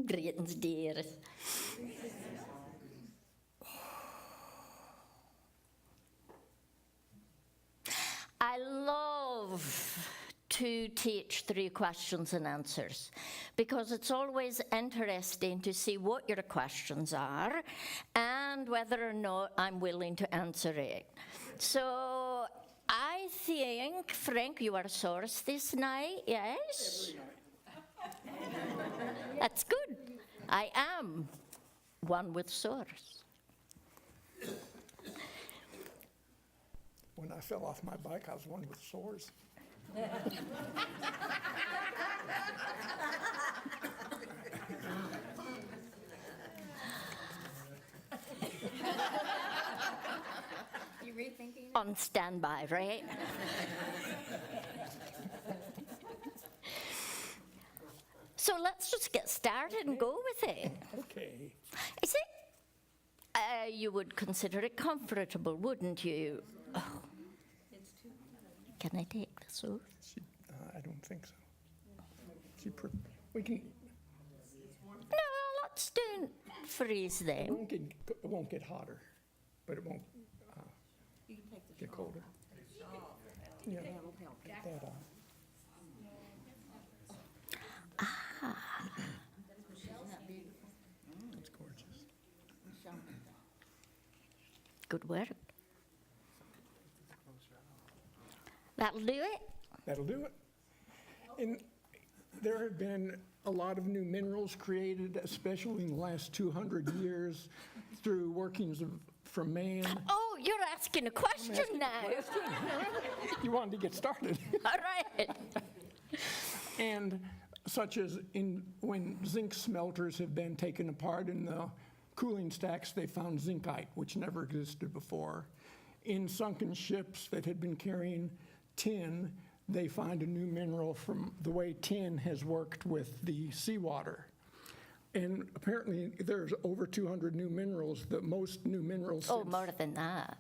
Greetings, dears. I love to teach 3 questions and answers because it's always interesting to see what your questions are and whether or not I'm willing to answer it. So I think, Frank, you are source this night, yes? That's good. I am one with source. When I fell off my bike, I was one with sores. You rethinking? On standby, right? So let's just get started and go with it. Okay. Is it? You would consider it comfortable, wouldn't you? Oh. Can I take this off? I don't think so. We can. No, let's don't freeze It them. won't get hotter, but it won't You can take the get colder. Yeah. That'll help. That, Isn't that beautiful? that's gorgeous. Good work. That'll do it. That'll do it. And there have been a lot of new minerals created, especially in the last 200 years, through workings from man. Oh, you're asking a question now. You wanted to get started. All right. And such as when zinc smelters have been taken apart in the cooling stacks, they found zincite, which never existed before. In sunken ships that had been carrying tin, they find a new mineral from the way tin has worked with the seawater. And apparently there's over 200 new minerals, the most new minerals Oh, since, more than that.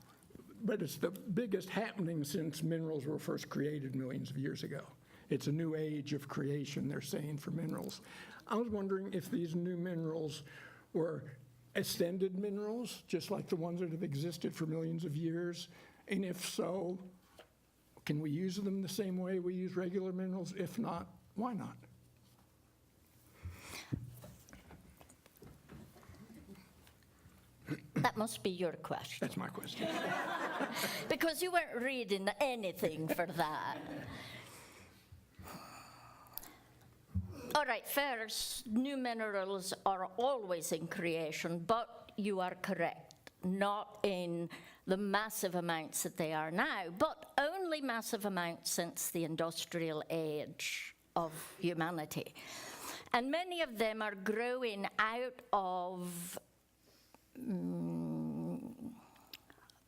but it's the biggest happening since minerals were first created millions of years ago. It's a new age of creation, they're saying, for minerals. I was wondering if these new minerals were ascended minerals, just like the ones that have existed for millions of years, and if so, can we use them the same way we use regular minerals? If not, why not? That must be your question. That's my question. Because you weren't reading anything for that. All right, first, new minerals are always in creation, but you are correct. Not in the massive amounts that they are now, but only massive amounts since the industrial age of humanity. And many of them are growing out of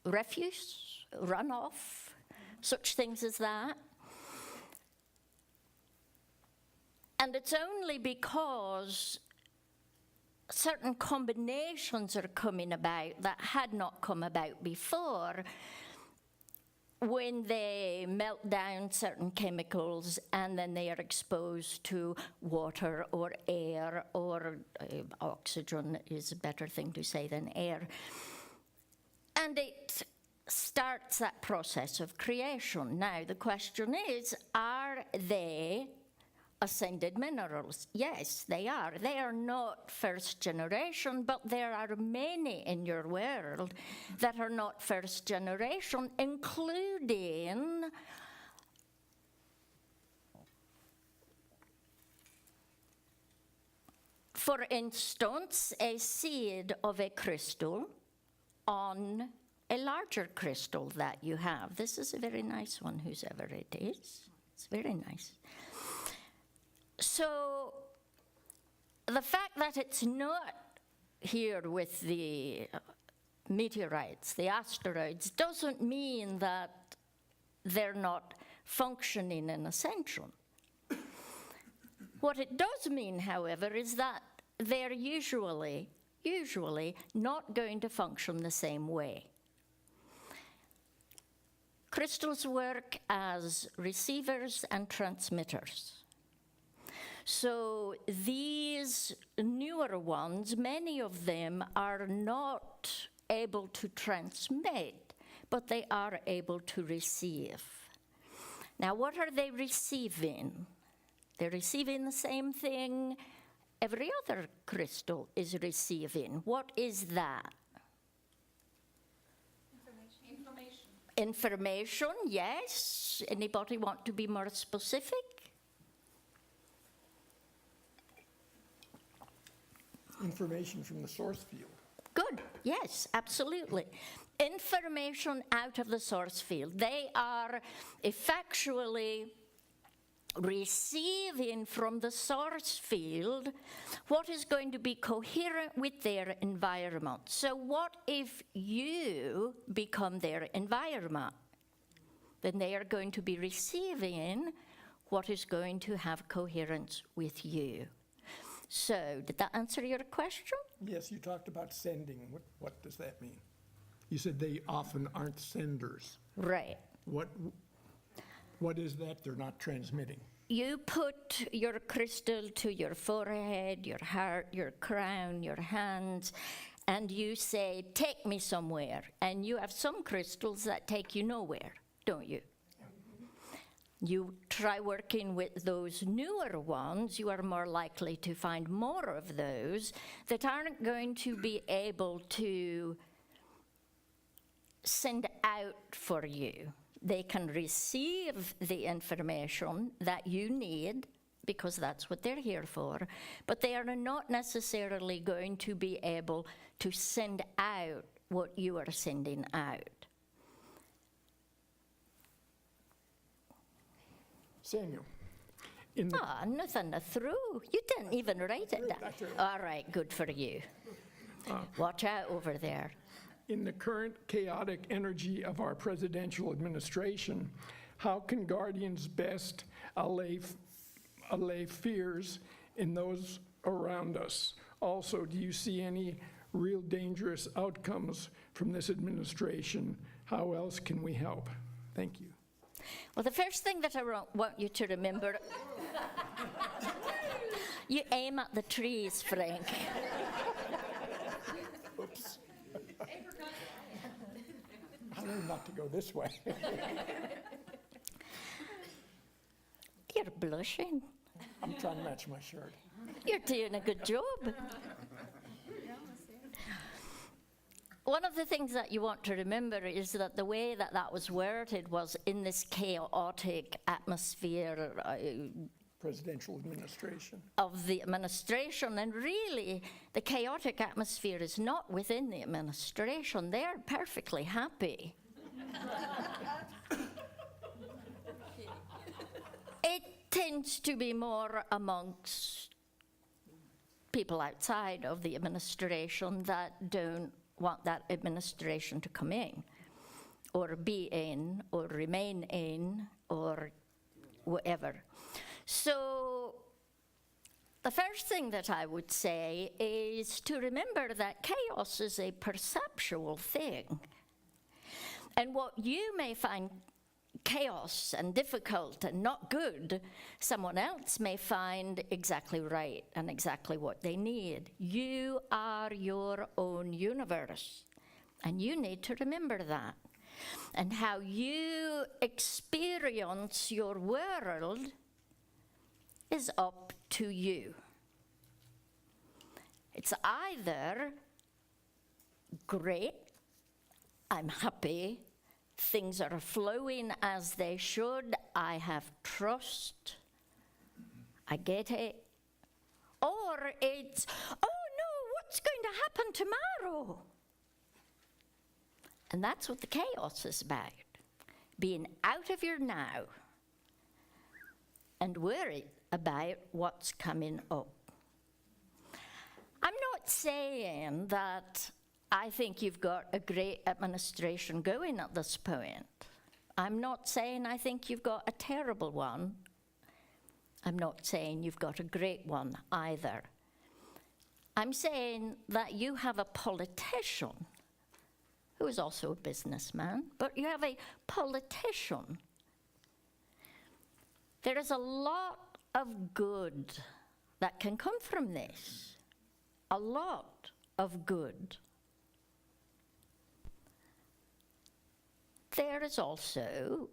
refuse, runoff, such things as that. And it's only because certain combinations are coming about that had not come about before when they melt down certain chemicals and then they are exposed to water or air or oxygen is a better thing to say than air. And it starts that process of creation. Now, the question is, are they ascended minerals? Yes, they are. They are not first generation, but there are many in your world that are not first generation, including for instance, a seed of a crystal on a larger crystal that you have. This is a very nice one, whoever it is. It's very nice. So the fact that it's not here with the meteorites, the asteroids, doesn't mean that they're not functioning in ascension. What it does mean, however, is that they're usually not going to function the same way. Crystals work as receivers and transmitters. So these newer ones, many of them are not able to transmit, but they are able to receive. Now, what are they receiving? They're receiving the same thing every other crystal is receiving. What is that? Information, yes. Anybody want to be more specific? Information from the source field. Good, yes, absolutely. Information out of the source field. They are effectually receiving from the source field what is going to be coherent with their environment. So what if you become their environment? Then they are going to be receiving what is going to have coherence with you. So, did that answer your question? Yes, you talked about sending. What does that mean? You said they often aren't senders. Right. What is that they're not transmitting? You put your crystal to your forehead, your heart, your crown, your hands, and you say, take me somewhere. And you have some crystals that take you nowhere, don't you? You try working with those newer ones, you are more likely to find more of those that aren't going to be able to send out for you. They can receive the information that you need, because that's what they're here for, but they are not necessarily going to be able to send out what you are sending out. Samuel, Nothing through. You didn't even write it down. That's right. All right, good for you. Watch out over there. in the current chaotic energy of our presidential administration, how can guardians best allay fears in those around us? Also, do you see any real dangerous outcomes from this administration? How else can we help? Thank you. Well, the first thing that I want you to remember, you aim at the trees, Frank. Oops. I learned not to go this way. You're blushing. I'm trying to match my shirt. You're doing a good job. One of the things that you want to remember is that the way that that was worded was in this chaotic atmosphere Presidential administration. of the administration, and really the chaotic atmosphere is not within the administration. They're perfectly happy. It tends to be more amongst people outside of the administration that don't want that administration to come in, or be in, or remain in, or whatever. So the first thing that I would say is to remember that chaos is a perceptual thing. And what you may find chaos and difficult and not good, someone else may find exactly right and exactly what they need. You are your own universe, and you need to remember that. And how you experience your world is up to you. It's either great, I'm happy, things are flowing as they should, I have trust, I get it. Or it's, oh no, what's going to happen tomorrow? And that's what the chaos is about, being out of your now and worried about what's coming up. I'm not saying that I think you've got a great administration going at this point. I'm not saying I think you've got a terrible one. I'm not saying you've got a great one either. I'm saying that you have a politician who is also a businessman, but you have a politician. There is a lot of good that can come from this. A lot of good. There is also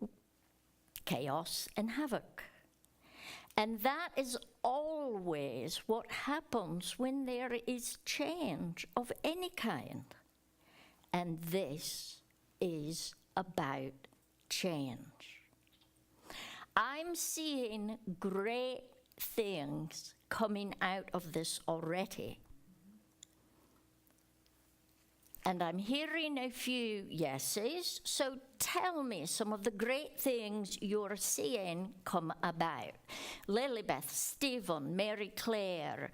chaos and havoc. And that is always what happens when there is change of any kind. And this is about change. I'm seeing great things coming out of this already. And I'm hearing a few yeses, so tell me some of the great things you're seeing come about. Lilibeth, Stephen, Mary Claire,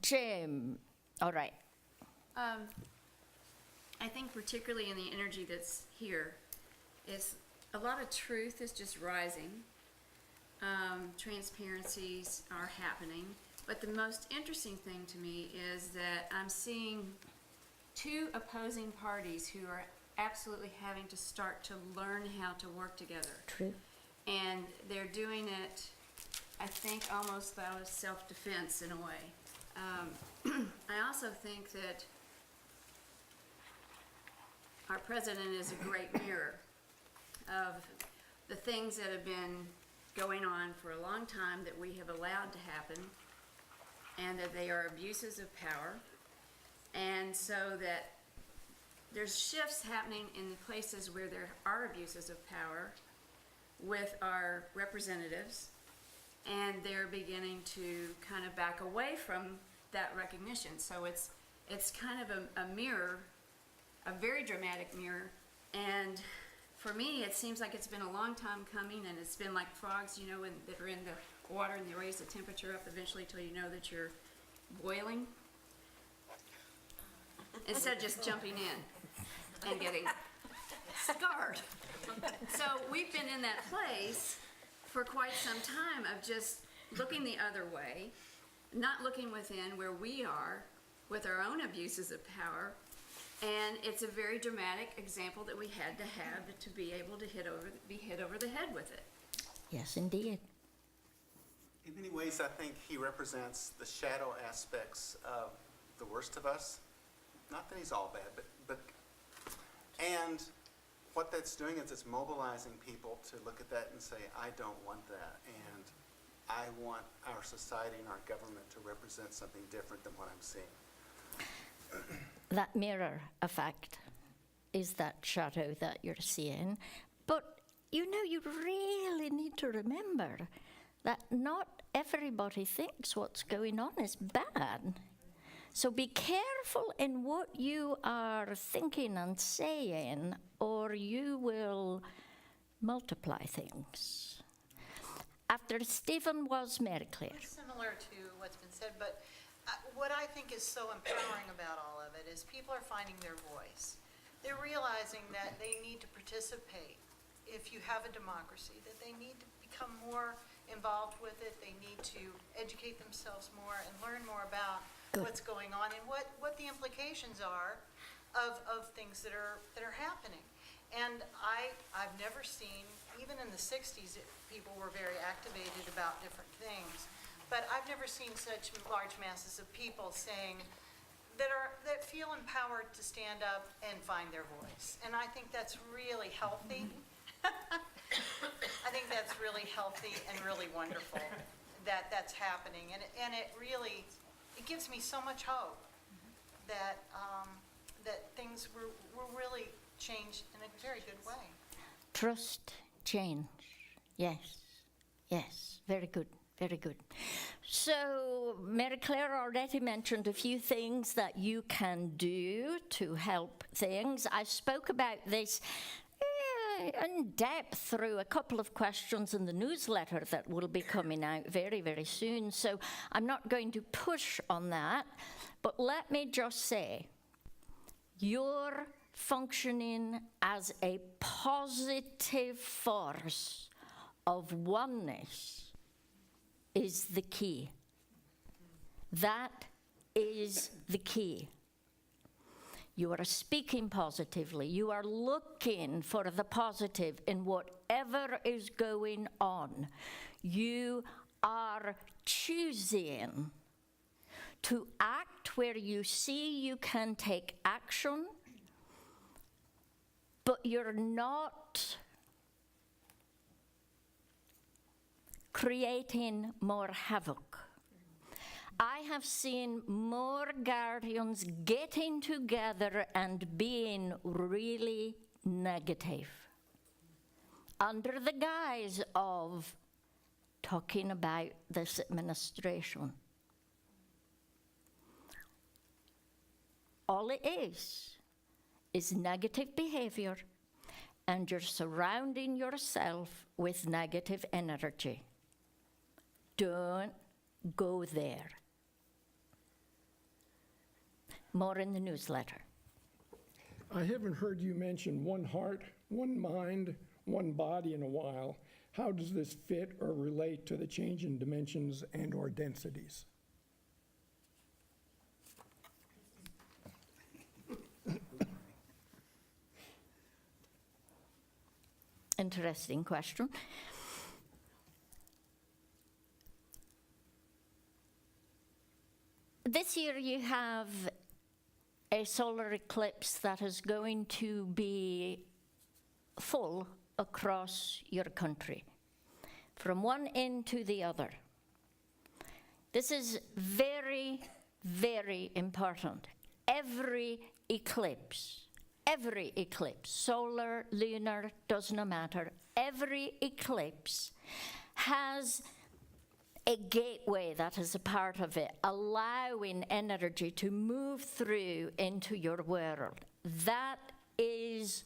Jim, all right. I think particularly in the energy that's here is a lot of truth is just rising. Transparencies are happening. But the most interesting thing to me is that I'm seeing two opposing parties who are absolutely having to start to learn how to work together. True. And they're doing it, I think, almost out of self-defense in a way. I also think that our president is a great mirror of the things that have been going on for a long time that we have allowed to happen, and that they are abuses of power. And so that there's shifts happening in the places where there are abuses of power with our representatives, and they're beginning to kind of back away from that recognition. So it's kind of a mirror, a very dramatic mirror. And for me, it seems like it's been a long time coming, and it's been like frogs, you know, that are in the water, and they raise the temperature up eventually till you know that you're boiling. Instead of just jumping in and getting scarred. So we've been in that place for quite some time of just looking the other way, not looking within where we are with our own abuses of power. And it's a very dramatic example that we had to have to be able to be hit over the head with it. Yes, indeed. In many ways, I think he represents the shadow aspects of the worst of us. Not that he's all bad, but and what that's doing is it's mobilizing people to look at that and say, I don't want that, and I want our society and our government to represent something different than what I'm seeing. That mirror effect is that shadow that you're seeing. But, you know, you really need to remember that not everybody thinks what's going on is bad. So be careful in what you are thinking and saying, or you will multiply things. After Stephen was Mary Claire. Similar to what's been said, but what I think is so empowering about all of it is people are finding their voice. They're realizing that they need to participate. If you have a democracy, that they need to become more involved with it. They need to educate themselves more and learn more about what's going on and what the implications are of things that are happening. And I've never seen, even in the 60s, people were very activated about different things. But I've never seen such large masses of people saying that feel empowered to stand up and find their voice. And I think that's really healthy. I think that's really healthy and really wonderful that that's happening. And it really, it gives me so much hope that that things will really change in a very good way. Trust, change. Yes, yes, very good. Very good. So, Mary Claire already mentioned a few things that you can do to help things. I spoke about this in depth through a couple of questions in the newsletter that will be coming out very, very soon. So, I'm not going to push on that. But let me just say, you're functioning as a positive force of oneness is the key. That is the key. You are speaking positively. You are looking for the positive in whatever is going on. You are choosing to act where you see you can take action, but you're not creating more havoc. I have seen more guardians getting together and being really negative under the guise of talking about this administration. All it is negative behavior, and you're surrounding yourself with negative energy. Don't go there. More in the newsletter. I haven't heard you mention one heart, one mind, one body in a while. How does this fit or relate to the change in dimensions and or densities? Interesting question. This year you have a solar eclipse that is going to be full across your country, from one end to the other. This is very, very important. Every eclipse, solar, lunar, does not matter, every eclipse has a gateway that is a part of it, allowing energy to move through into your world. That is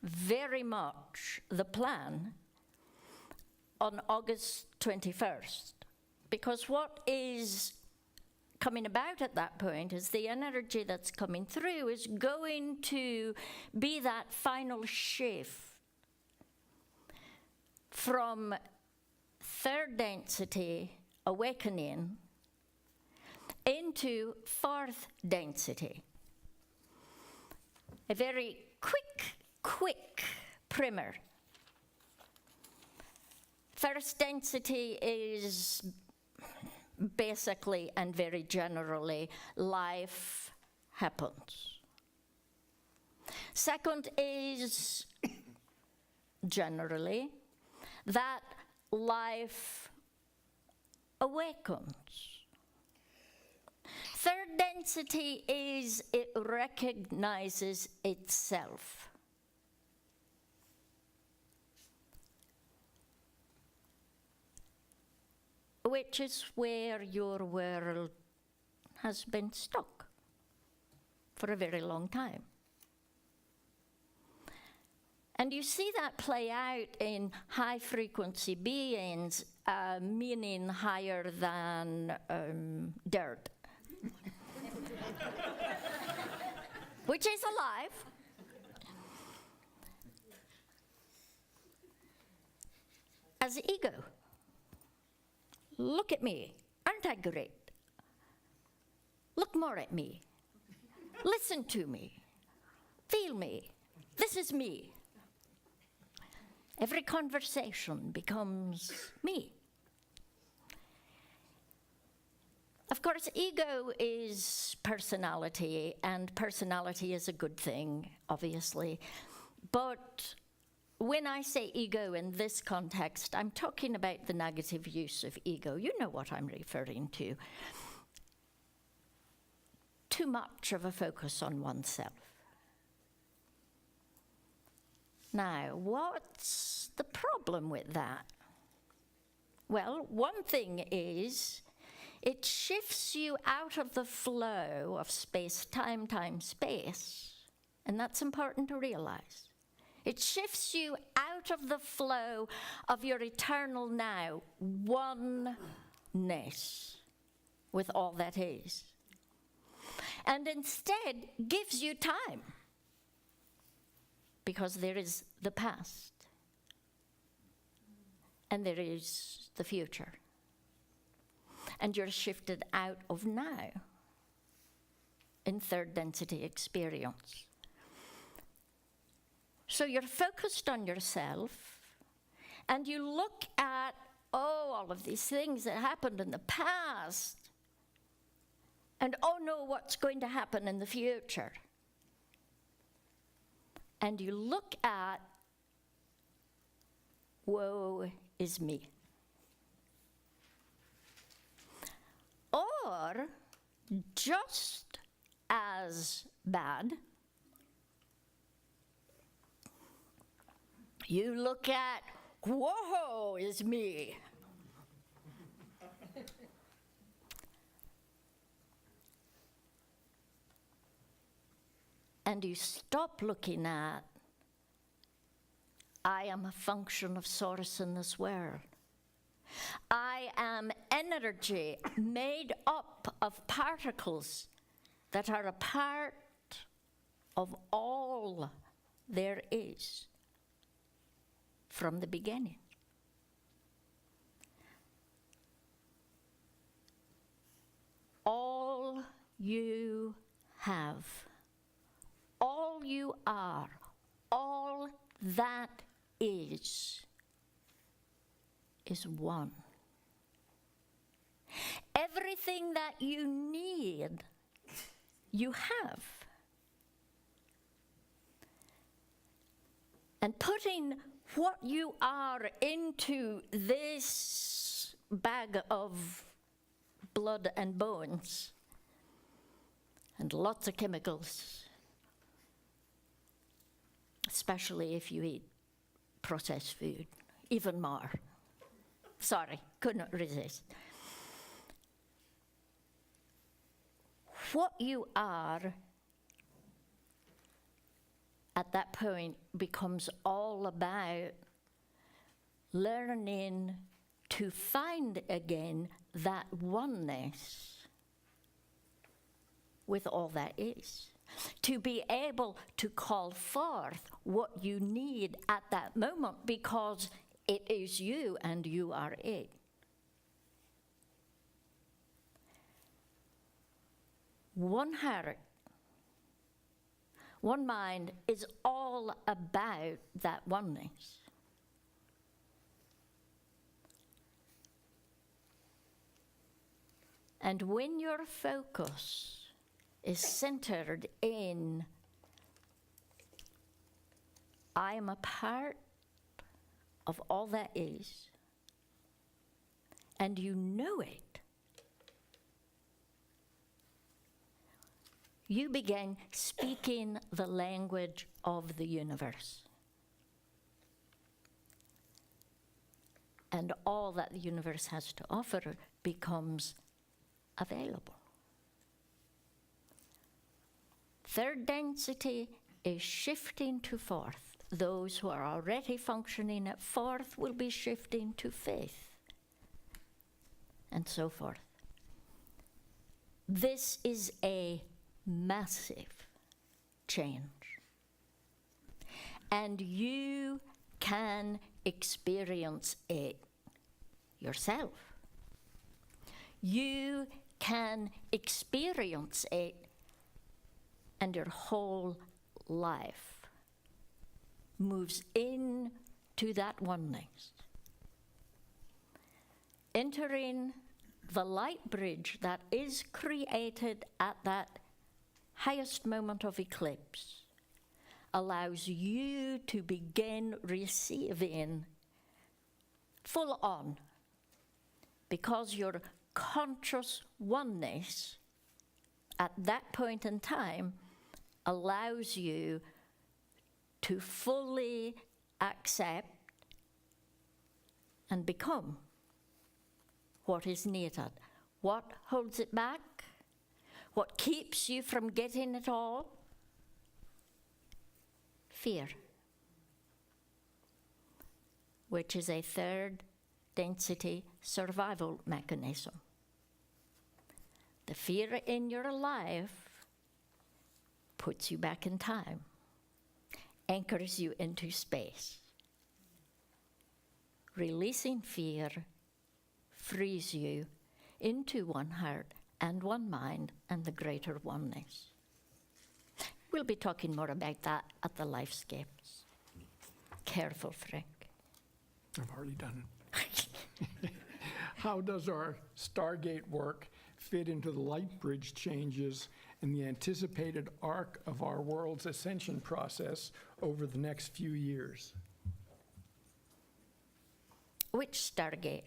very much the plan on August 21st, because what is coming about at that point is the energy that's coming through is going to be that final shift from third density awakening into fourth density. A very quick primer. First density is basically and very generally life happens. Second is generally that life awakens. Third density is it recognizes itself. Which is where your world has been stuck for a very long time. And you see that play out in high-frequency beings, meaning higher than dirt, which is alive. As ego. Look at me. Aren't I great? Look more at me. Listen to me. Feel me. This is me. Every conversation becomes me. Of course, ego is personality, and personality is a good thing, obviously. But when I say ego in this context, I'm talking about the negative use of ego. You know what I'm referring to. Too much of a focus on oneself. Now, what's the problem with that? Well, one thing is it shifts you out of the flow of space, time, space, and that's important to realize. It shifts you out of the flow of your eternal now, oneness with all that is, and instead gives you time, because there is the past and there is the future, and you're shifted out of now in third density experience. So you're focused on yourself, and you look at, all of these things that happened in the past, and oh no, what's going to happen in the future? And you look at, woe is me. Or, just as bad, you look at, whoa is me. And you stop looking at, I am a function of source in this world. I am energy made up of particles that are a part of all there is from the beginning. All you have, all you are, all that is one. Everything that you need, you have. And putting what you are into this bag of blood and bones, and lots of chemicals, especially if you eat processed food, even more. Sorry, couldn't resist. What you are at that point becomes all about learning to find again that oneness with all that is. To be able to call forth what you need at that moment, because it is you and you are it. One heart, one mind is all about that oneness. And when your focus is centered in, I am a part of all that is, and you know it, you begin speaking the language of the universe. And all that the universe has to offer becomes available. Third density is shifting to fourth. Those who are already functioning at fourth will be shifting to fifth, and so forth. This is a massive change. And you can experience it yourself. You can experience it, and your whole life moves into that oneness. Entering the light bridge that is created at that highest moment of eclipse allows you to begin receiving full on, because your conscious oneness at that point in time allows you to fully accept and become what is needed. What holds it back? What keeps you from getting it all? Fear, which is a third density survival mechanism. The fear in your life puts you back in time, anchors you into space. Releasing fear frees you into one heart and one mind and the greater oneness. We'll be talking more about that at the Lifescapes. Careful, Frank. I've already done it. How does our Stargate work fit into the light bridge changes and the anticipated arc of our world's ascension process over the next few years? Which Stargate?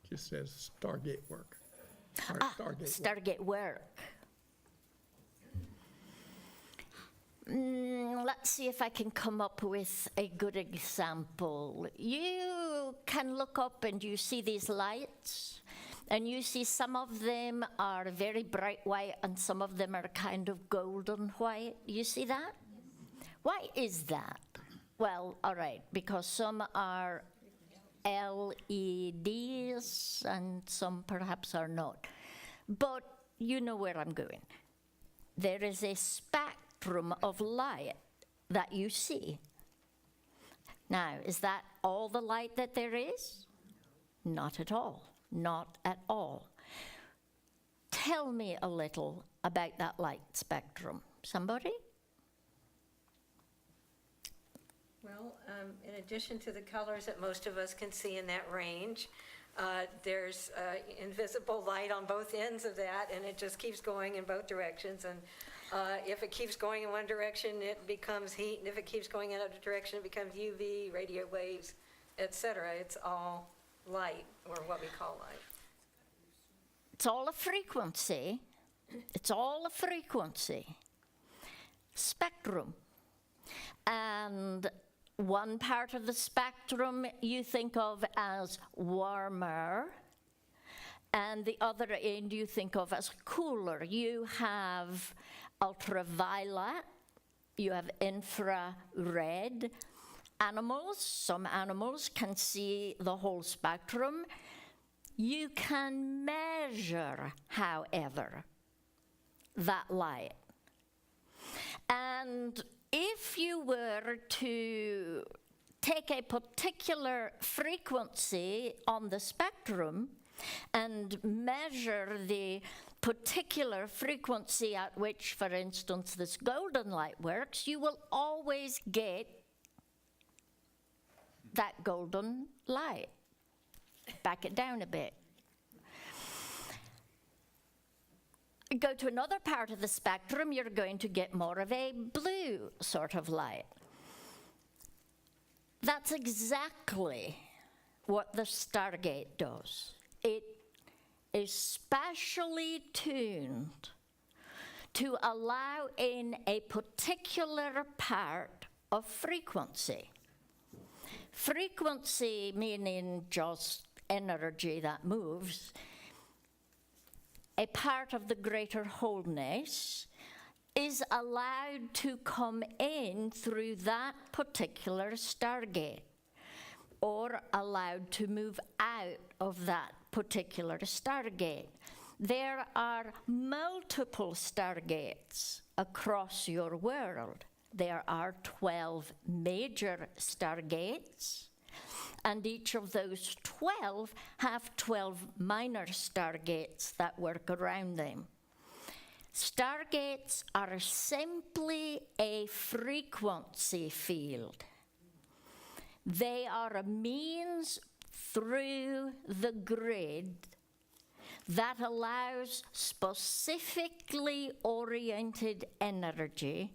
Just says Stargate work. Our Stargate work. Stargate work. Let's see if I can come up with a good example. You can look up and you see these lights, and you see some of them are very bright white and some of them are kind of golden white. You see that? Why is that? Well, all right, because some are LEDs and some perhaps are not. But you know where I'm going. There is a spectrum of light that you see. Now, is that all the light that there is? Not at all. Not at all. Tell me a little about that light spectrum. Somebody? Well, in addition to the colors that most of us can see in that range, there's invisible light on both ends of that, and it just keeps going in both directions. And if it keeps going in one direction, it becomes heat, and if it keeps going in another direction, it becomes UV, radio waves, etc. It's all light, or what we call light. It's all a frequency. It's all a frequency. Spectrum. And one part of the spectrum you think of as warmer, and the other end you think of as cooler. You have ultraviolet, you have infrared. Animals, some animals can see the whole spectrum. You can measure, however, that light. And if you were to take a particular frequency on the spectrum and measure the particular frequency at which, for instance, this golden light works, you will always get that golden light. Back it down a bit. Go to another part of the spectrum, you're going to get more of a blue sort of light. That's exactly what the Stargate does. It is specially tuned to allow in a particular part of frequency. Frequency meaning just energy that moves. A part of the greater wholeness is allowed to come in through that particular Stargate, or allowed to move out of that particular Stargate. There are multiple Stargates across your world. There are 12 major Stargates, and each of those 12 have 12 minor Stargates that work around them. Stargates are simply a frequency field. They are a means through the grid that allows specifically oriented energy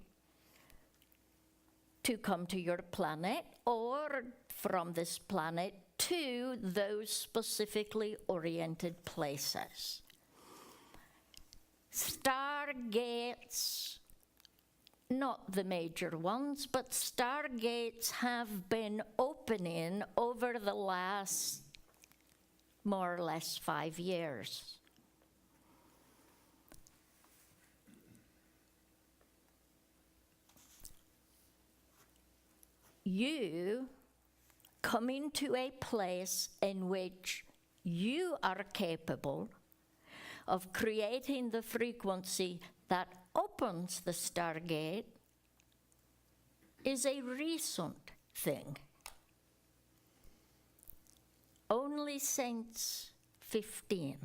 to come to your planet, or from this planet to those specifically oriented places. Stargates, not the major ones, but stargates have been opening over the last more or less 5 years. You come into a place in which you are capable of creating the frequency that opens the Stargate is a recent thing. Only since 15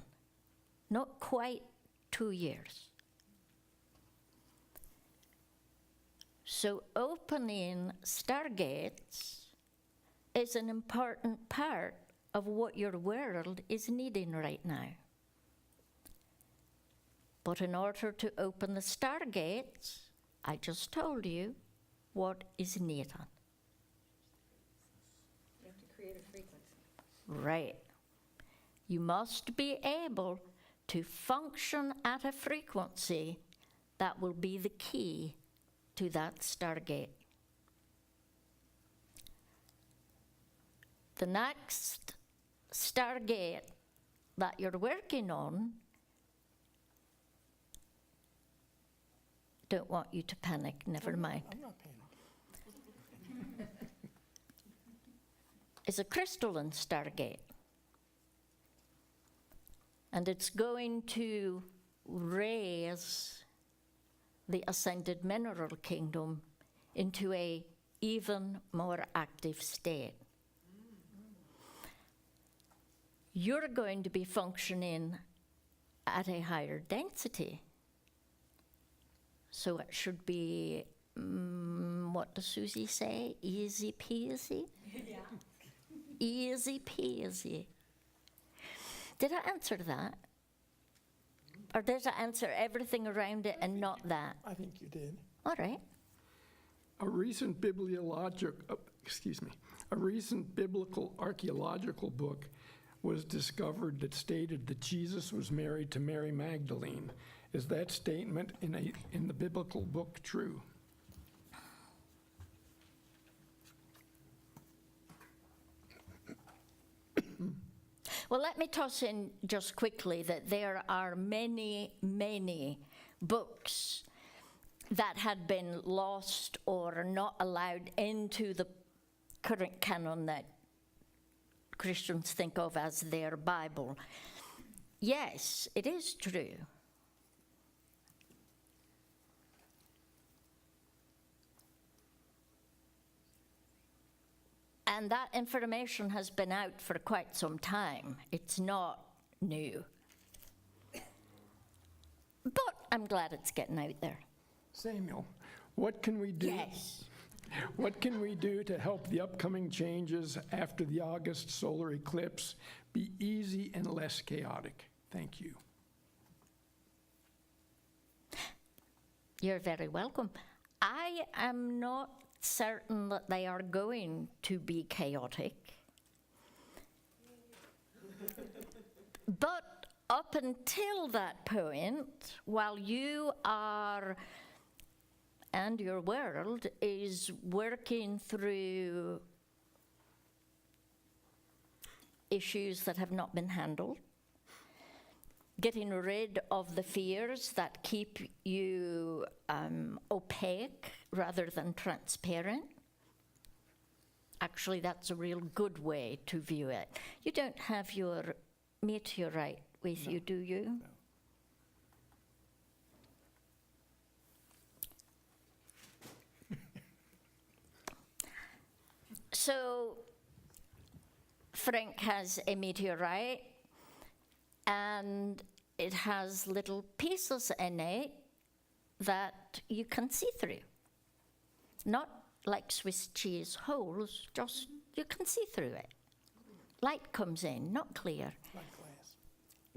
not quite 2 years. So opening stargates is an important part of what your world is needing right now. But in order to open the stargates, I just told you what is needed. You have to create a frequency. Right. You must be able to function at a frequency that will be the key to that stargate. The next stargate that you're working on, don't want you to panic, never mind, I'm not panicking. is a crystalline stargate. And it's going to raise the ascended mineral kingdom into a even more active state. You're going to be functioning at a higher density. So it should be, what does Susie say? Easy peasy? Yeah. Easy peasy. Did I answer that? Or did I answer everything around it and not that? I think you did. All right. A recent biblical archaeological book was discovered that stated that Jesus was married to Mary Magdalene. Is that statement in the biblical book true? Well, let me toss in just quickly that there are many, many books that had been lost or not allowed into the current canon that Christians think of as their Bible. Yes, it is true. And that information has been out for quite some time. It's not new. But I'm glad it's getting out there. Samuel, what can we do? Yes. What can we do to help the upcoming changes after the August solar eclipse be easy and less chaotic? Thank you. You're very welcome. I am not certain that they are going to be chaotic. But up until that point, while you are and your world is working through issues that have not been handled, getting rid of the fears that keep you opaque rather than transparent. Actually, that's a real good way to view it. You don't have your meteorite with you, do you? No. So, Frank has a meteorite, and it has little pieces in it that you can see through. Not like Swiss cheese holes, just you can see through it. Light comes in, not clear. Like glass.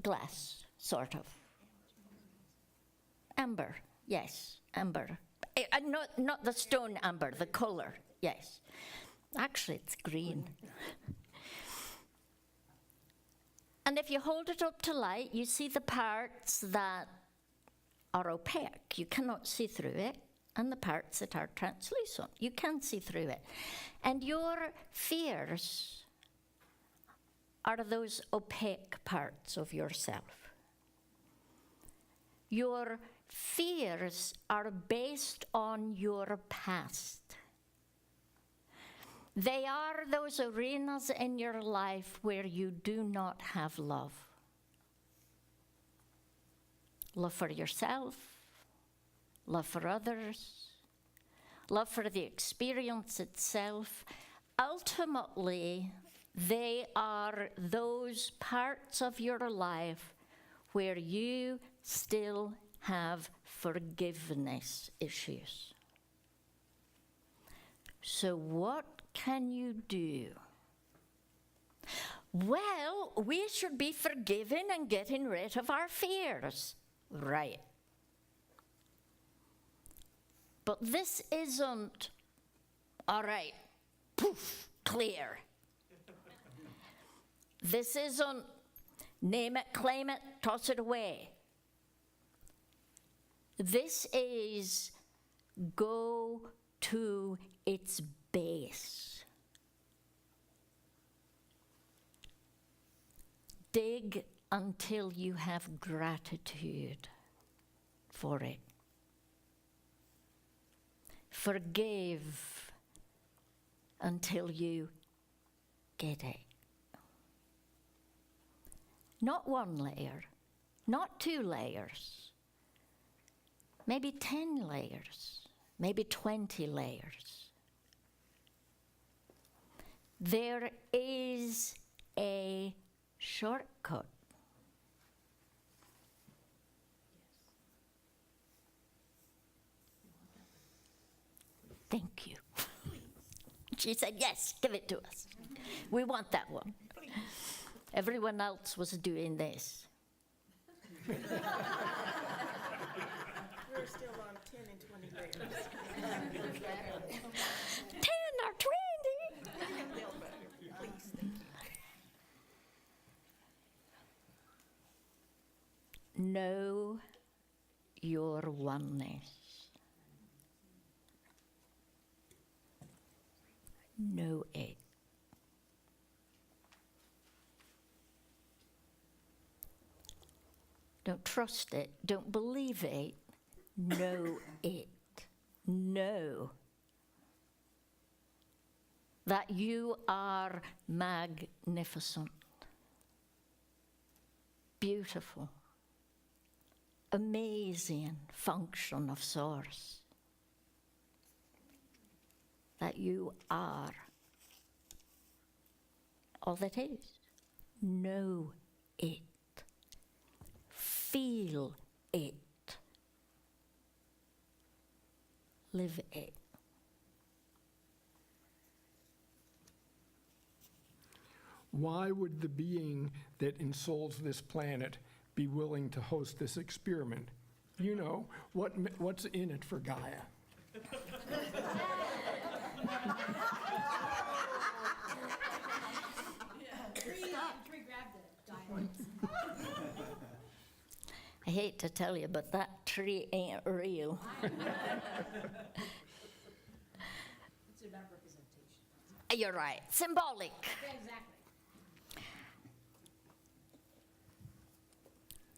Glass, sort of. Amber, yes, amber. Not the stone amber, the color, yes. Actually, it's green. And if you hold it up to light, you see the parts that are opaque. You cannot see through it. And the parts that are translucent, you can see through it. And your fears are those opaque parts of yourself. Your fears are based on your past. They are those arenas in your life where you do not have love. Love for yourself, love for others, love for the experience itself. Ultimately, they are those parts of your life where you still have forgiveness issues. So what can you do? Well, we should be forgiving and getting rid of our fears. Right. But this isn't, all right, poof, clear. This isn't name it, claim it, toss it away. This is go to its base. Dig until you have gratitude for it. Forgive until you get it. Not one layer, not 2 layers, maybe 10 layers, maybe 20 layers. There is a shortcut. Thank you. She said, yes, give it to us. We want that one. Everyone else was doing this. We're still on 10 and 20 layers. 10 or 20. Please, thank you. Know your oneness. Know it. Don't trust it. Don't believe it. Know it. Know that you are magnificent, beautiful, amazing function of Source. That you are all that is. Know it. Feel it. Live it. Why would the being that ensouls this planet be willing to host this experiment? You know, what's in it for Gaia? I hate to tell you, but that tree ain't real. It's about representation. You're right. Symbolic. Exactly.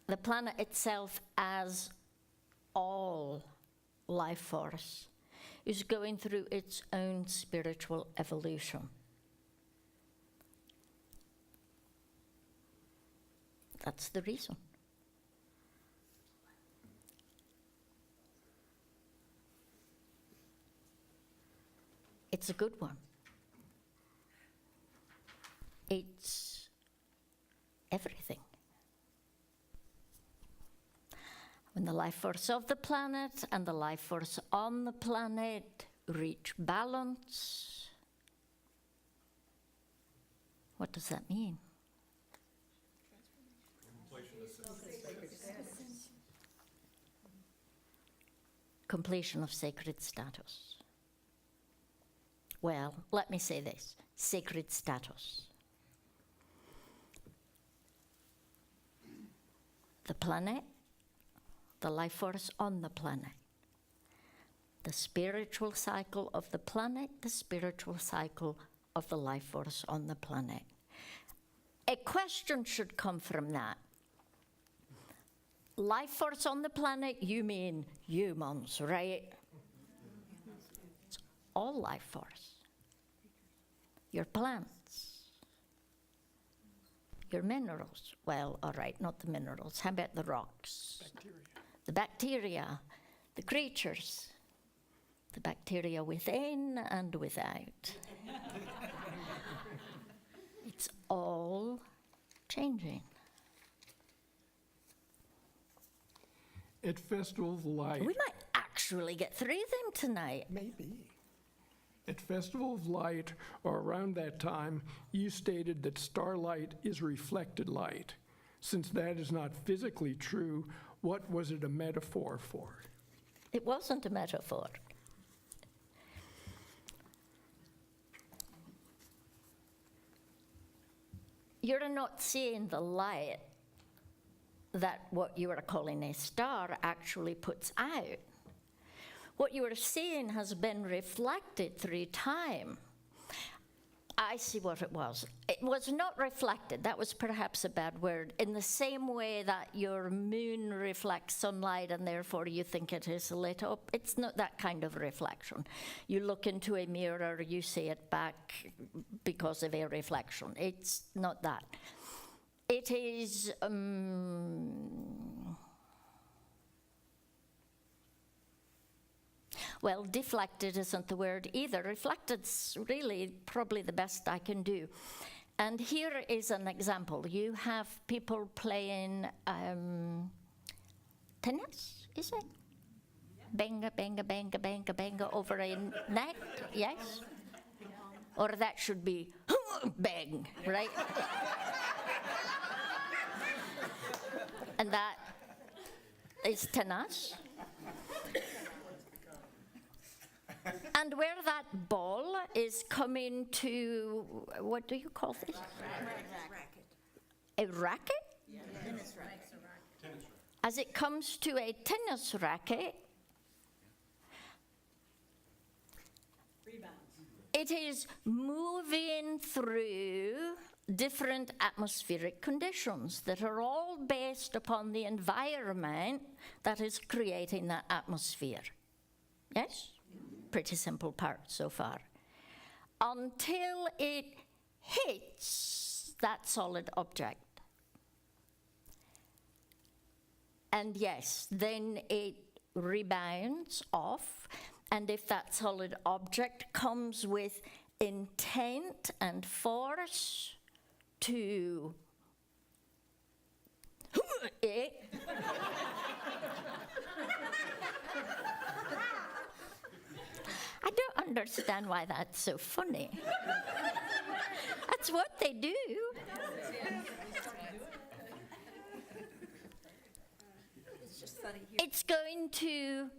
The planet itself, as all life force, is going through its own spiritual evolution. That's the reason. It's a good one. It's everything. When the life force of the planet and the life force on the planet reach balance, what does that mean? Completion of sacred status. Well, let me say this, sacred status. The planet, the life force on the planet, the spiritual cycle of the planet, the spiritual cycle of the life force on the planet. A question should come from that. Life force on the planet, you mean humans, right? It's all life force. Your plants, your minerals. Well, all right, not the minerals. How about the rocks? Bacteria. The bacteria, the creatures, the bacteria within and without. It's all changing. At Festival of Light, We might actually get through them tonight. maybe. At Festival of Light, or around that time, you stated that starlight is reflected light. Since that is not physically true, what was it a metaphor for? It wasn't a metaphor. You're not seeing the light that what you are calling a star actually puts out. What you are seeing has been reflected through time. I see what it was. It was not reflected. That was perhaps a bad word. In the same way that your moon reflects sunlight and therefore you think it is lit up, it's not that kind of reflection. You look into a mirror, you see it back because of a reflection. It's not that. It is, well, deflected isn't the word either. Reflected's really probably the best I can do. And here is an example. You have people playing tennis, is it? Benga, benga, benga, benga, benga over a net, yes? Or that should be bang, right? And that is tennis. And where that ball is coming to, what do you call this? A racket? Tennis racket. As it comes to a tennis racket, Rebounds. it is moving through different atmospheric conditions that are all based upon the environment that is creating that atmosphere. Yes? Pretty simple part so far. Until it hits that solid object. And yes, then it rebounds off, and if that solid object comes with intent and force to it, I don't understand why that's so funny. That's what they do. It's just funny. It's going to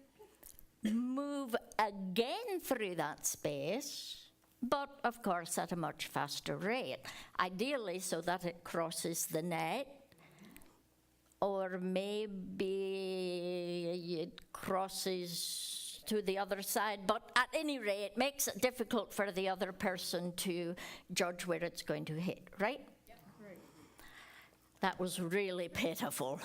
move again through that space, but of course at a much faster rate. Ideally so that it crosses the net, or maybe it crosses to the other side, but at any rate, it makes it difficult for the other person to judge where it's going to hit, right? Yep. Right. That was really pitiful.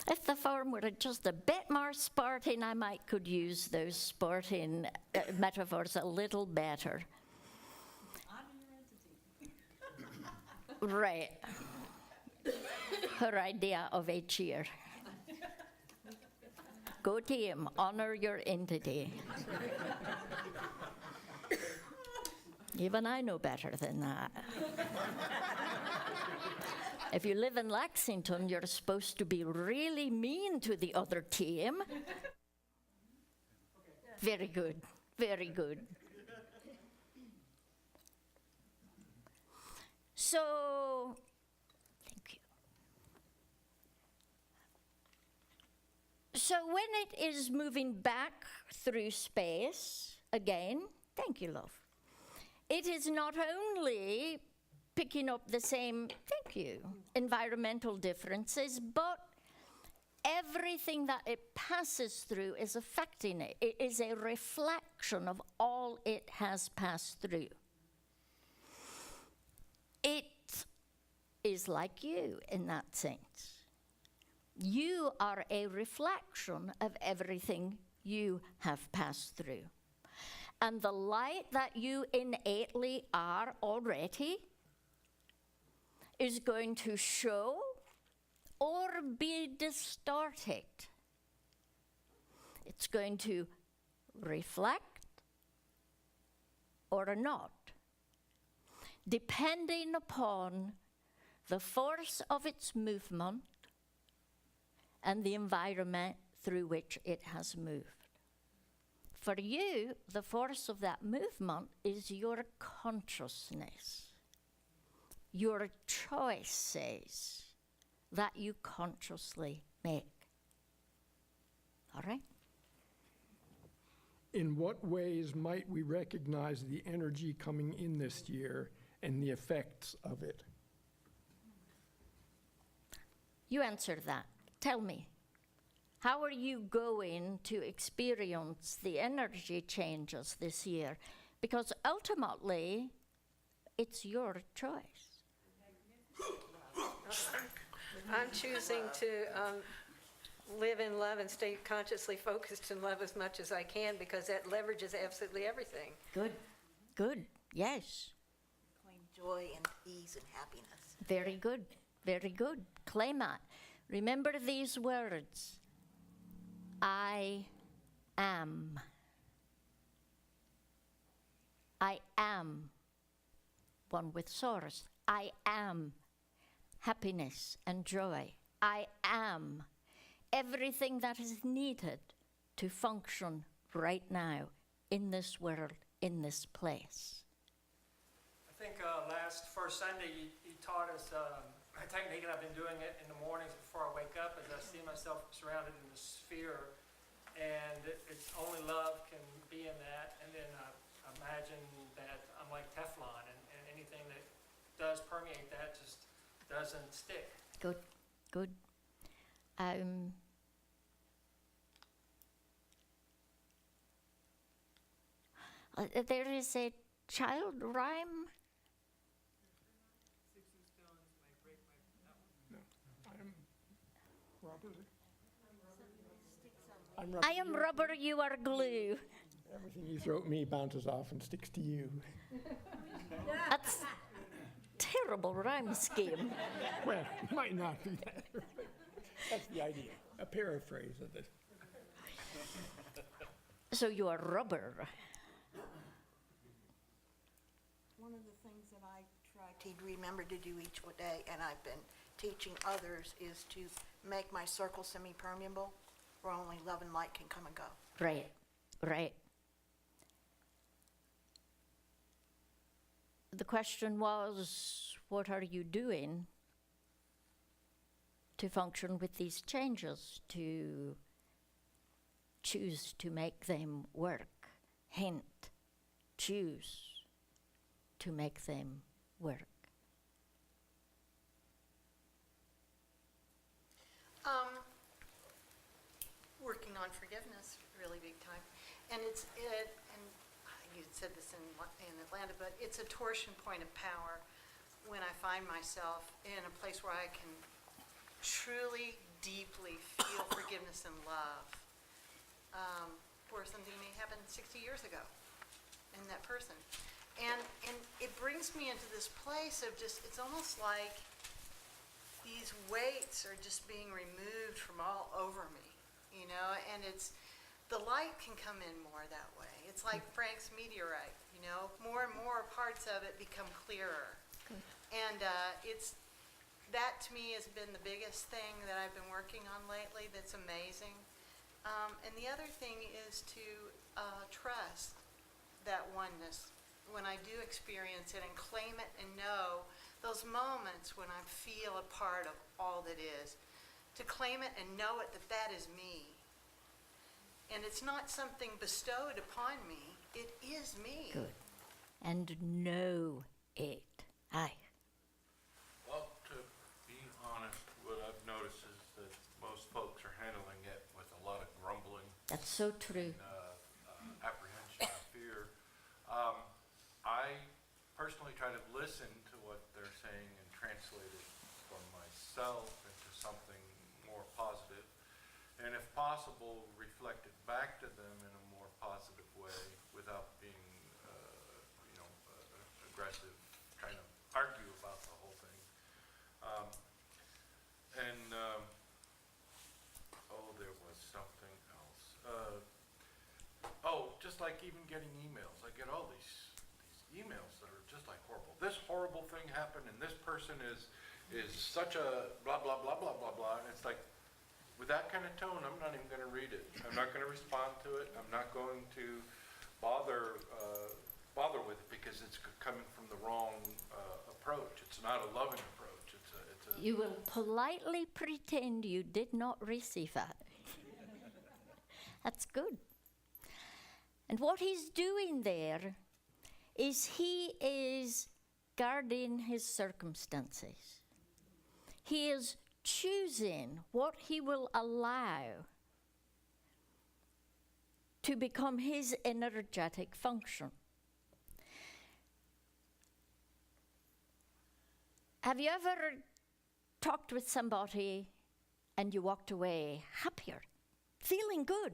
If the form were just a bit more sporting, I might could use those sporting metaphors a little better. Honor your entity. Right. Her idea of a cheer. Go team, honor your entity. Even I know better than that. If you live in Lexington, you're supposed to be really mean to the other team. Very good, very good. So, thank you. So when it is moving back through space, again, thank you, love, it is not only picking up the same, thank you, environmental differences, but everything that it passes through is affecting it. It is a reflection of all it has passed through. It is like you in that sense. You are a reflection of everything you have passed through. And the light that you innately are already is going to show or be distorted. It's going to reflect or not, depending upon the force of its movement, and the environment through which it has moved. For you, the force of that movement is your consciousness, your choices that you consciously make. All right? In what ways might we recognize the energy coming in this year and the effects of it? You answer that. Tell me. How are you going to experience the energy changes this year? Because ultimately, it's your choice. I'm choosing to live in love and stay consciously focused in love as much as I can, because that leverages absolutely everything. Good, good, yes. Claim joy and ease and happiness. Very good, very good. Claim it. Remember these words. I am. I am. One with source. I am happiness and joy. I am everything that is needed to function right now in this world, in this place. I think first Sunday, you taught us a technique, and I've been doing it in the mornings before I wake up, as I see myself surrounded in the sphere, and it's only love can be in that. And then I imagine that I'm like Teflon, and anything that does permeate that just doesn't stick. Good, good. There is a child rhyme. I'm rubber. I am rubber, you are glue. Everything you throw at me bounces off and sticks to you. That's terrible rhyme scheme. Well, it might not be that. That's the idea. A paraphrase of this. So you are rubber. One of the things that I try to remember to do each day, and I've been teaching others, is to make my circle semi-permeable, where only love and light can come and go. Right, right. The question was, what are you doing to function with these changes, to choose to make them work? Hint, choose to make them work. Working on forgiveness, really big time. And and you said this in Atlanta, but it's a torsion point of power when I find myself in a place where I can truly, deeply feel forgiveness and love for something that happened 60 years ago in that person. And it brings me into this place of just, it's almost like these weights are just being removed from all over me, you know, and the light can come in more that way. It's like Frank's meteorite, you know, more and more parts of it become clearer. Good. And that to me has been the biggest thing that I've been working on lately that's amazing. And the other thing is to trust that oneness when I do experience it, and claim it and know those moments when I feel a part of all that is. To claim it and know it, that is me. And it's not something bestowed upon me. It is me. Good. And know it. Aye. Well, to be honest, what I've noticed is that most folks are handling it with a lot of grumbling, That's so true. apprehension, and fear. I personally try to listen to what they're saying and translate it for myself into something more positive, and if possible, reflect it back to them in a more positive way without being, aggressive, trying to argue about the whole thing. There was something else. Just like even getting emails. I get all these emails that are just like horrible. This horrible thing happened, and this person is is such a blah, blah, blah, blah, blah, blah. And it's like, with that kind of tone, I'm not even going to read it. I'm not going to respond to it. I'm not going to bother with it because it's coming from the wrong approach. It's not a loving approach. It's a You will politely pretend you did not receive that. That's good. And what he's doing there is he is guarding his circumstances. He is choosing what he will allow to become his energetic function. Have you ever talked with somebody and you walked away happier, feeling good?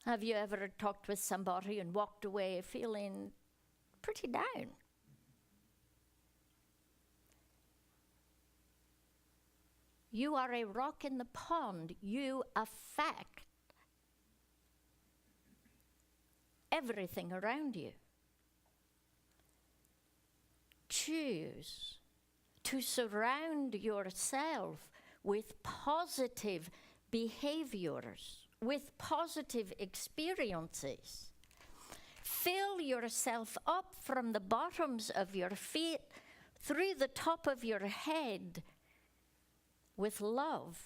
Have you ever talked with somebody and walked away feeling pretty down? You are a rock in the pond. You affect everything around you. Choose to surround yourself with positive behaviors, with positive experiences. Fill yourself up from the bottoms of your feet through the top of your head with love,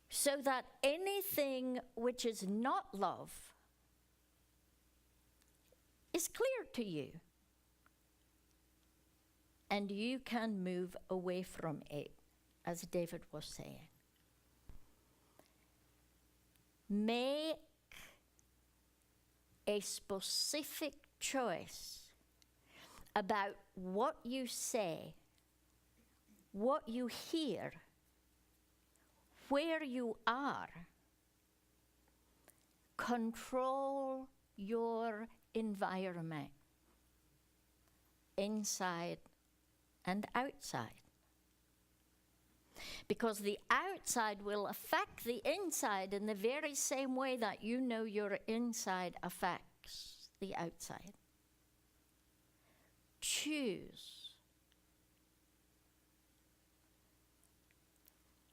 so that anything which is not love is clear to you, and you can move away from it, as David was saying. Make a specific choice about what you say, what you hear, where you are. Control your environment, inside and outside. Because the outside will affect the inside in the very same way that you know your inside affects the outside. Choose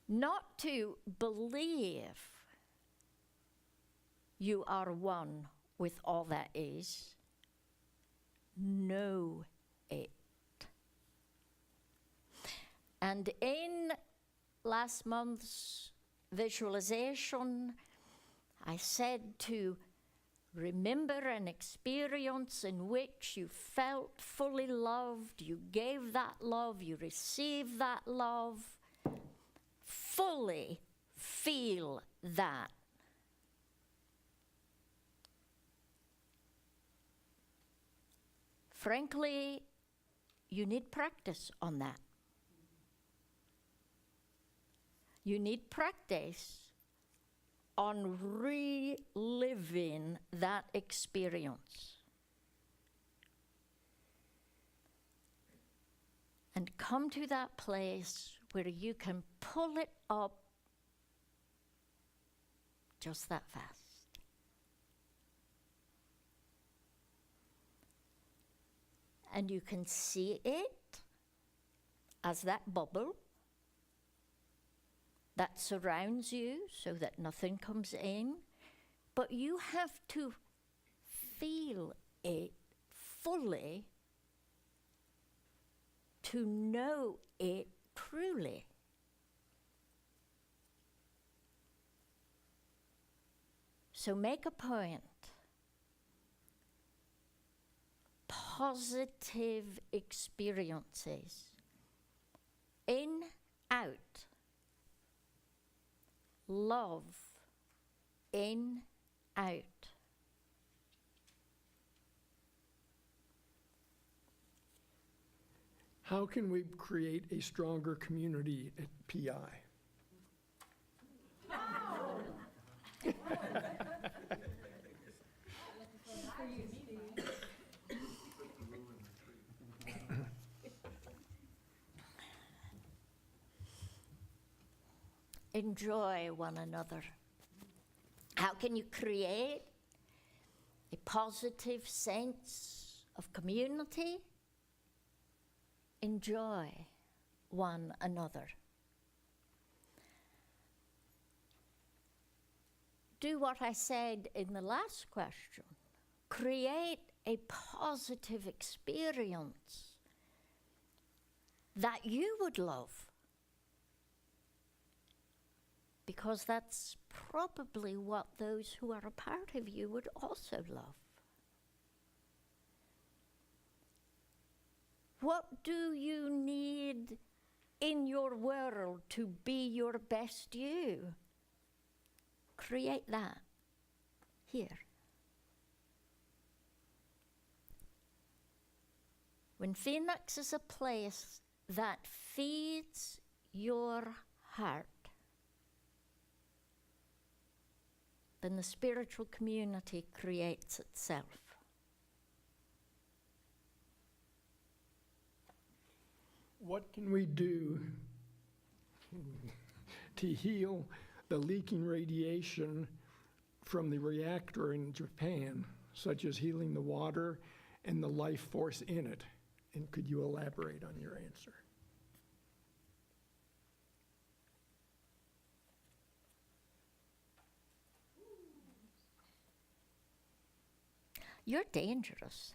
not to believe you are one with all that is. Know it. And in last month's visualization, I said to remember an experience in which you felt fully loved, you gave that love, you received that love. Fully feel that. Frankly, you need practice on that. You need practice on reliving that experience. And come to that place where you can pull it up just that fast. And you can see it as that bubble that surrounds you so that nothing comes in. But you have to feel it fully to know it truly. So make a point. Positive experiences. In, out. Love. In, out. How can we create a stronger community at PI? Enjoy one another. How can you create a positive sense of community? enjoy one another. Do what I said in the last question. Create a positive experience that you would love, because that's probably what those who are a part of you would also love. What do you need in your world to be your best you? Create that here. When Phoenix is a place that feeds your heart, then the spiritual community creates itself. What can we do to heal the leaking radiation from the reactor in Japan, such as healing the water and the life force in it? And could you elaborate on your answer? You're dangerous.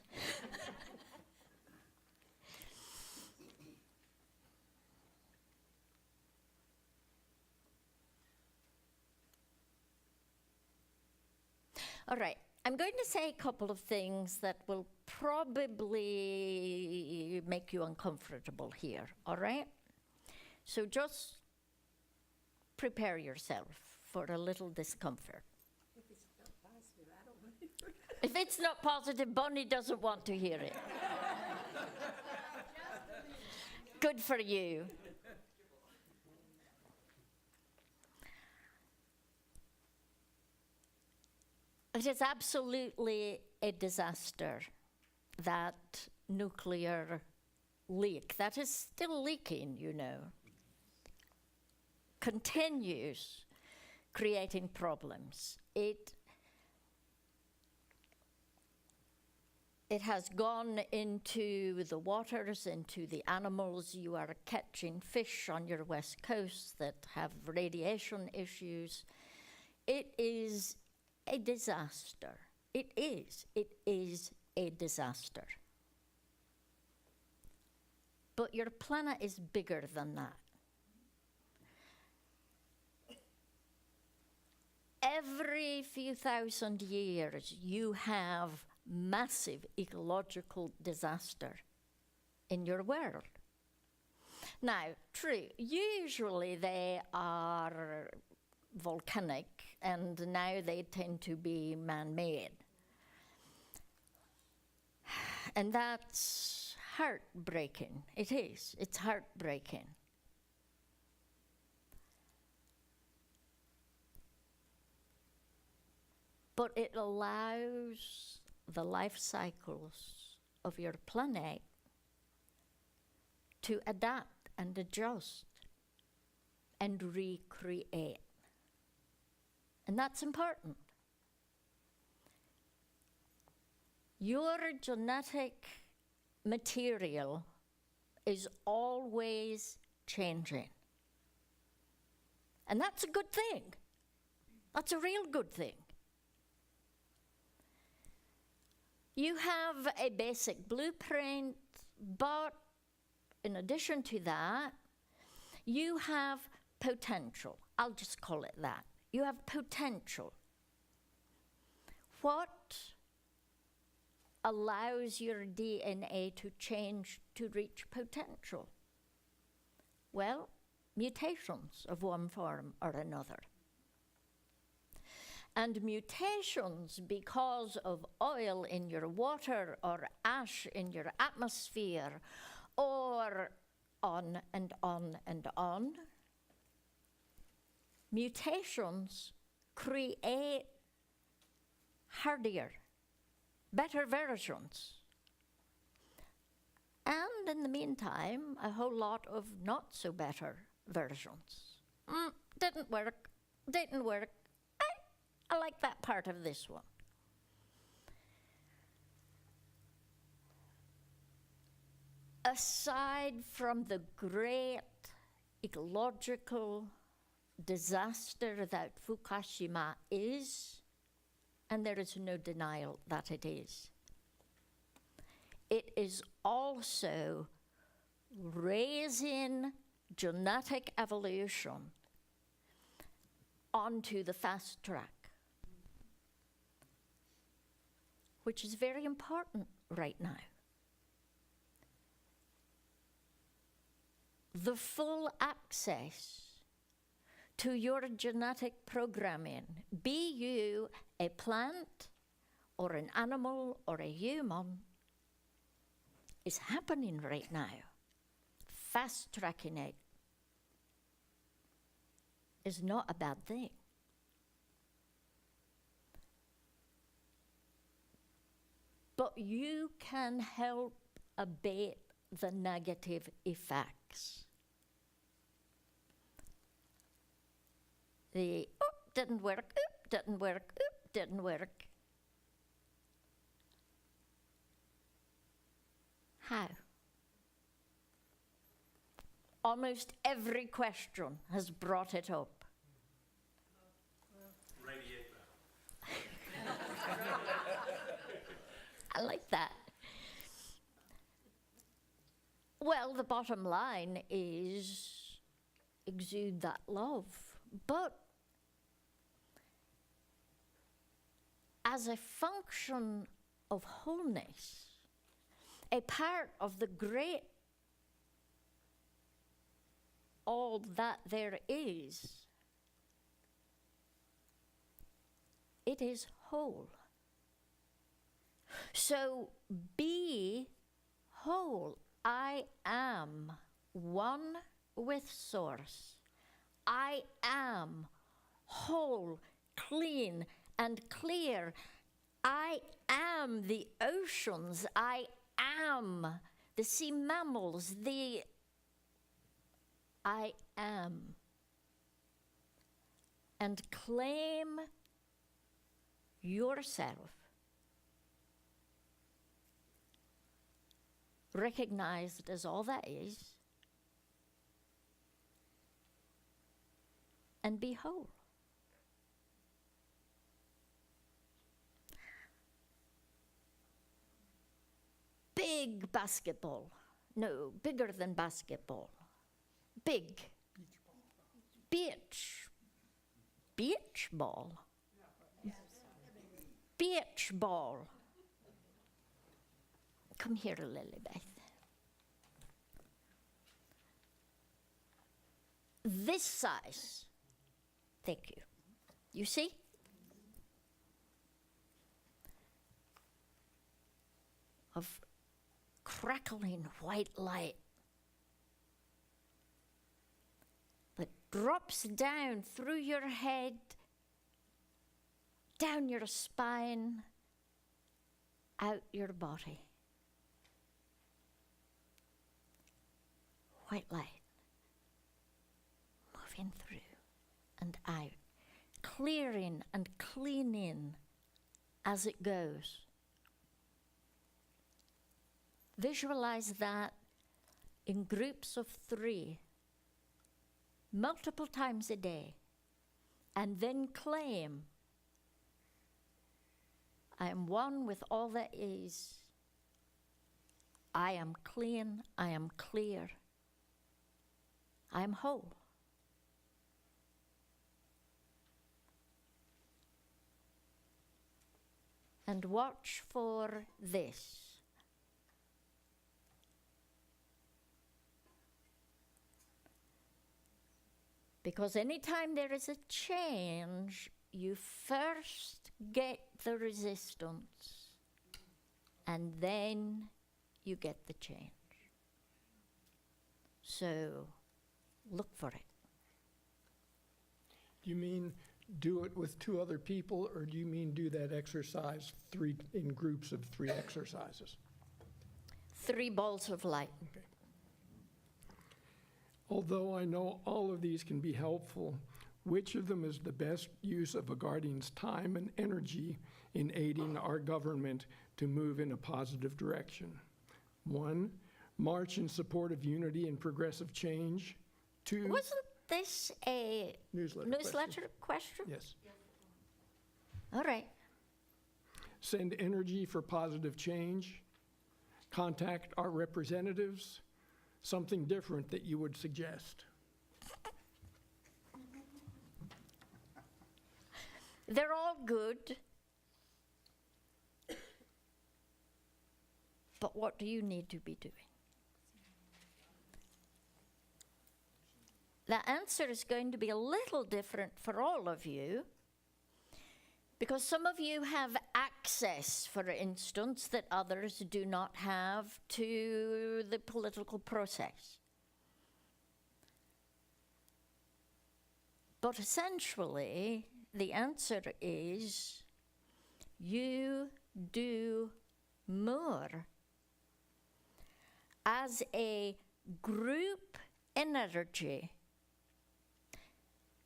All right, I'm going to say a couple of things that will probably make you uncomfortable here, all right? So just prepare yourself for a little discomfort. If it's not positive, Bonnie doesn't want to hear it. Good for you. It is absolutely a disaster, that nuclear leak that is still leaking, you know, continues creating problems. It has gone into the waters, into the animals. You are catching fish on your west coast that have radiation issues. It is a disaster. It is a disaster. But your planet is bigger than that. Every few thousand years, you have massive ecological disaster in your world. Now, true, usually they are volcanic, and now they tend to be man-made. And that's heartbreaking. It is. It's heartbreaking. But it allows the life cycles of your planet to adapt and adjust and recreate. And that's important. Your genetic material is always changing. And that's a good thing. That's a real good thing. You have a basic blueprint, but in addition to that, you have potential. I'll just call it that. You have potential. What allows your DNA to change to reach potential? Well, mutations of one form or another. And mutations because of oil in your water or ash in your atmosphere or on and on and on. Mutations create hardier, better versions. And in the meantime, a whole lot of not so better versions. Didn't work. I like that part of this one. aside from the great ecological disaster that Fukushima is, and there is no denial that it is also raising genetic evolution onto the fast track, which is very important right now. The full access to your genetic programming, be you a plant or an animal or a human, is happening right now. Fast tracking it is not a bad thing. But you can help abate the negative effects. The, didn't work, didn't work, didn't work. How? Almost every question has brought it up. Radiate I like that. Well, the bottom line is exude that love. But as a function of wholeness, a part of the great all that there is, it is whole. So be whole. I am one with Source. I am whole, clean, and clear. I am the oceans. I am the sea mammals. I am. And claim yourself. Recognized as all that is. And be whole. Big basketball. No, bigger than basketball. Big. Beach. Beach ball. Beach ball. Come here, Lilibeth. This size. Thank you. You see? Of crackling white light that drops down through your head, down your spine, out your body. White light moving through and out, clearing and cleaning as it goes. Visualize that in groups of 3, multiple times a day, and then claim, I am one with all that is. I am clean, I am clear, I am whole. And watch for this. Because anytime there is a change, you first get the resistance, and then you get the change. So look for it. Do you mean do it with 2 other people, or do you mean do that exercise in groups of 3 exercises? 3 balls of light. Okay. Although I know all of these can be helpful, which of them is the best use of a guardian's time and energy in aiding our government to move in a positive direction? 1, march in support of unity and progressive change. 2, Wasn't this a newsletter question? Yes. All right. Send energy for positive change. Contact our representatives. Something different that you would suggest. They're all good. But what do you need to be doing? The answer is going to be a little different for all of you, because some of you have access, for instance, that others do not have to the political process. But essentially, the answer is you do more. As a group energy,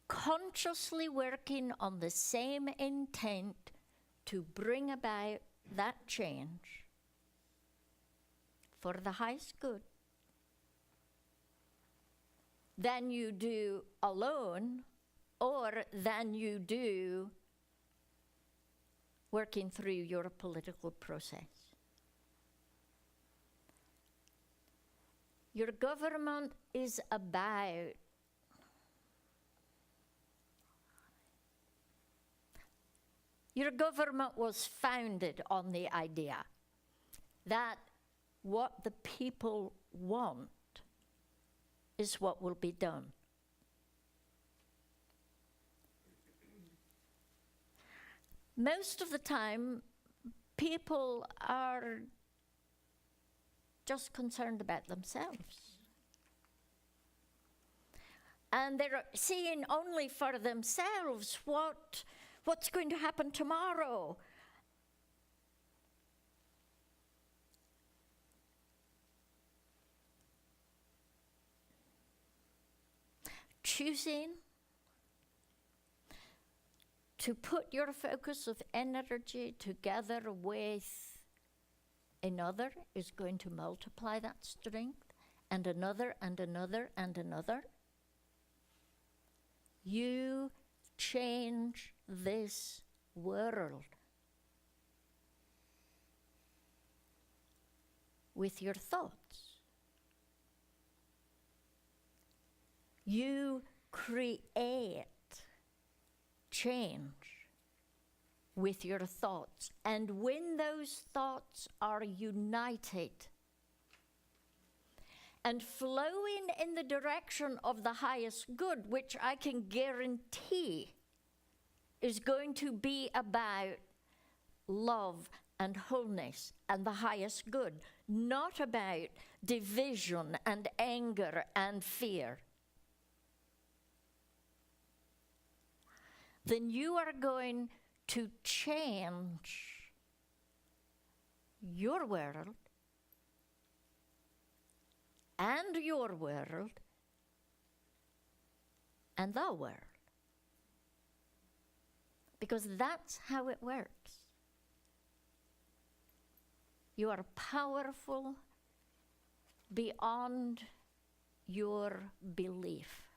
consciously working on the same intent to bring about that change for the highest good, than you do alone, or than you do working through your political process. Your government is about your government was founded on the idea that what the people want is what will be done. Most of the time, people are just concerned about themselves. And they're seeing only for themselves what's going to happen tomorrow. Choosing to put your focus of energy together with another is going to multiply that strength, and another, and another, and another. You change this world with your thoughts. You create change with your thoughts. And when those thoughts are united and flowing in the direction of the highest good, which I can guarantee is going to be about love and wholeness and the highest good, not about division and anger and fear, then you are going to change your world and your world and the world. Because that's how it works. You are powerful beyond your belief.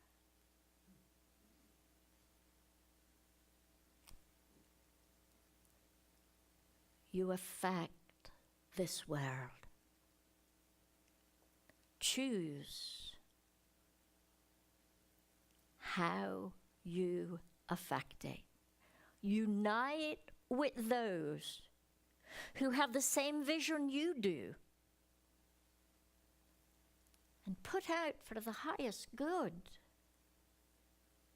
You affect this world. Choose how you affect it. Unite with those who have the same vision you do, and put out for the highest good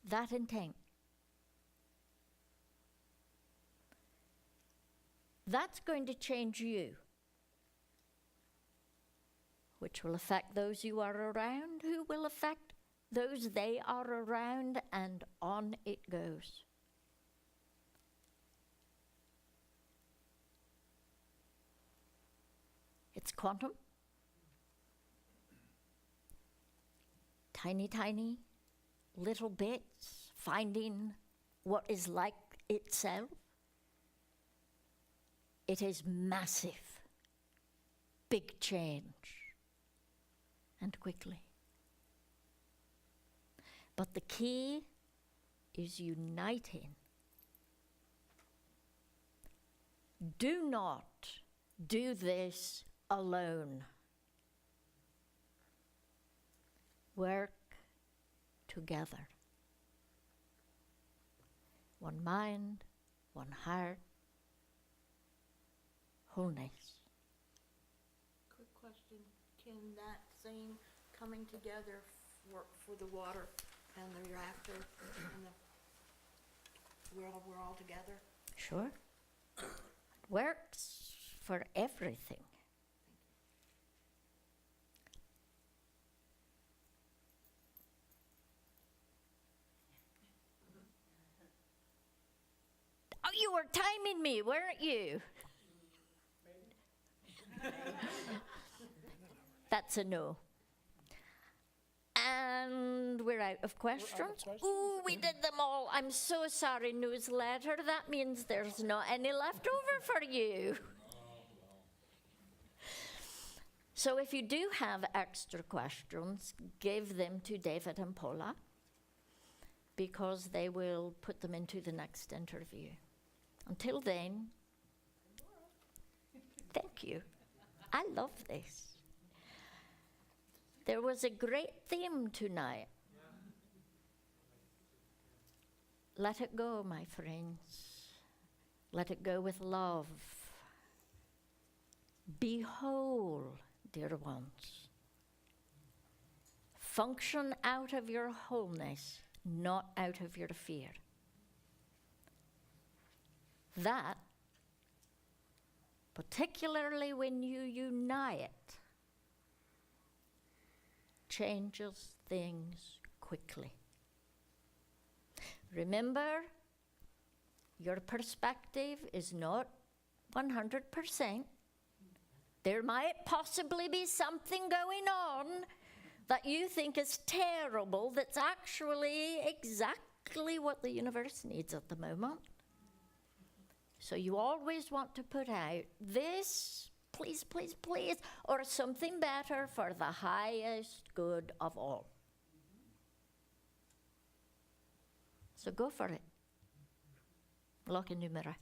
that intent. That's going to change you, which will affect those you are around, who will affect those they are around, and on it goes. It's quantum. Tiny, tiny little bits, finding what is like itself. It is massive, big change. and quickly. But the key is uniting. Do not do this alone. Work together. One mind, one heart, wholeness. Quick question, can that same coming together work for the water and the reactor and we're all together? Sure. Works for everything. Oh, you were timing me, weren't you? That's a no. And we're out of questions. Ooh, we did them all. I'm so sorry, newsletter. That means there's not any left over for you. So if you do have extra questions, give them to David and Paula, because they will put them into the next interview. Until then, thank you. I love this. There was a great theme tonight. Let it go, my friends. Let it go with love. Be whole, dear ones. Function out of your wholeness, not out of your fear. That, particularly when you unite, changes things quickly. Remember, your perspective is not 100%. There might possibly be something going on that you think is terrible that's actually exactly what the universe needs at the moment. So you always want to put out this, please, please, please, or something better for the highest good of all. So go for it. Look in the mirror.